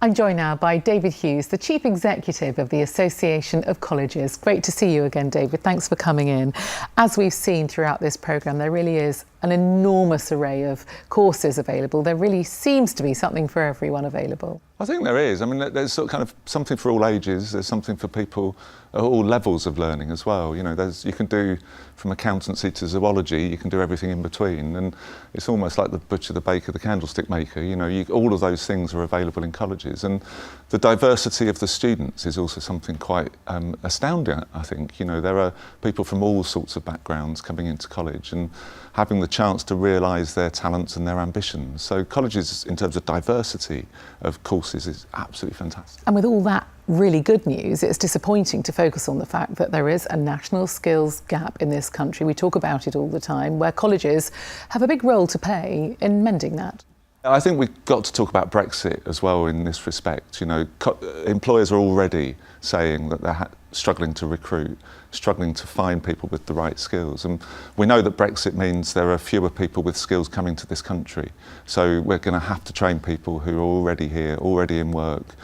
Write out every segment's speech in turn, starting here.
I'm joined now by David Hughes, the Chief Executive of the Association of Colleges. Great to see you again, David. Thanks for coming in. As we've seen throughout this programme, there really is an enormous array of courses available. There really seems to be something for everyone available. I think there is. I mean, there's sort of kind of something for all ages. There's something for people at all levels of learning as well. You know, you can do from accountancy to zoology, you can do everything in between. And it's almost like the butcher, the baker, the candlestick maker. You know, all of those things are available in colleges. And the diversity of the students is also something quite astounding, I think. You know, there are people from all sorts of backgrounds coming into college and having the chance to realise their talents and their ambitions. So colleges, in terms of diversity of courses, is absolutely fantastic. And with all that really good news, it's disappointing to focus on the fact that there is a national skills gap in this country. We talk about it all the time, where colleges have a big role to play in mending that. I think we've got to talk about Brexit as well in this respect. You know, employers are already saying that they're struggling to recruit, struggling to find people with the right skills. And we know that Brexit means there are fewer people with skills coming to this country. So we're going to have to train people who are already here, already in work,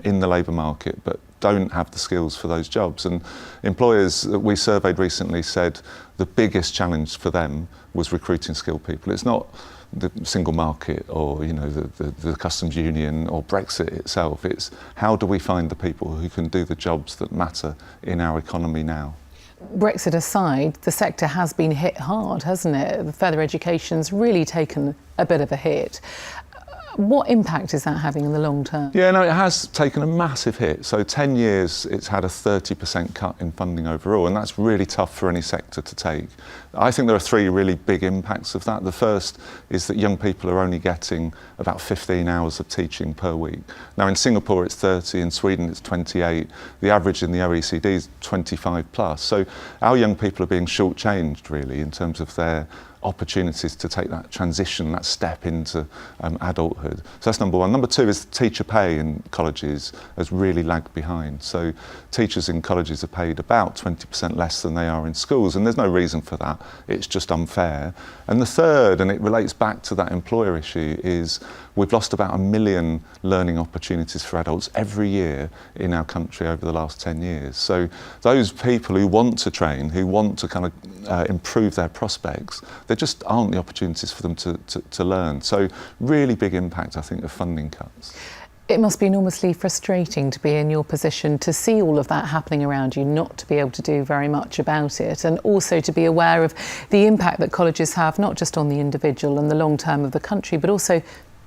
in the labour market, but don't have the skills for those jobs. And employers that we surveyed recently said the biggest challenge for them was recruiting skilled people. It's not the single market or, you know, the customs union or Brexit itself. It's how do we find the people who can do the jobs that matter in our economy now. Brexit aside, the sector has been hit hard, hasn't it? The further education's really taken a bit of a hit. What impact is that having in the long term? Yeah, no, it has taken a massive hit. So 10 years, it's had a 30% cut in funding overall, and that's really tough for any sector to take. I think there are three really big impacts of that. The first is that young people are only getting about 15 hours of teaching per week. Now in Singapore it's 30, in Sweden it's 28. The average in the OECD is 25 plus. So our young people are being shortchanged really in terms of their opportunities to take that transition, that step into adulthood. So that's number one. Number two is teacher pay in colleges has really lagged behind. So teachers in colleges are paid about 20% less than they are in schools, and there's no reason for that. It's just unfair. And the third, and it relates back to that employer issue, is we've lost about 1 million learning opportunities for adults every year in our country over the last 10 years. So those people who want to train, who want to kind of improve their prospects, there just aren't the opportunities for them to learn. So really big impact, I think, of funding cuts. It must be enormously frustrating to be in your position, to see all of that happening around you, not to be able to do very much about it, and also to be aware of the impact that colleges have, not just on the individual and the long term of the country, but also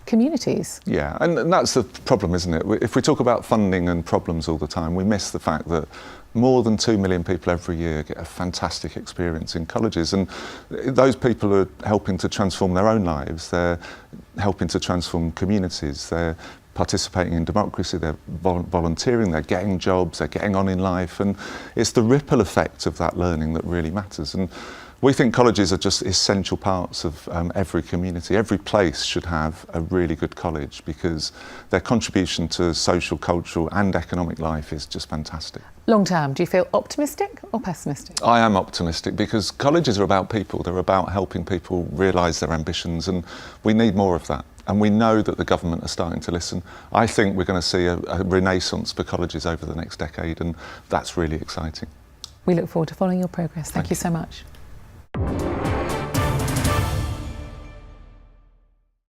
communities. Yeah, and that's the problem, isn't it? If we talk about funding and problems all the time, we miss the fact that more than 2 million people every year get a fantastic experience in colleges, and those people are helping to transform their own lives. They're helping to transform communities. They're participating in democracy, they're volunteering, they're getting jobs, they're getting on in life, and it's the ripple effect of that learning that really matters. And we think colleges are just essential parts of every community. Every place should have a really good college because their contribution to social, cultural and economic life is just fantastic. Long term, do you feel optimistic or pessimistic? I am optimistic because colleges are about people. They're about helping people realise their ambitions, and we need more of that. And we know that the government are starting to listen. I think we're going to see a renaissance for colleges over the next decade, and that's really exciting. We look forward to following your progress. Thank you so much.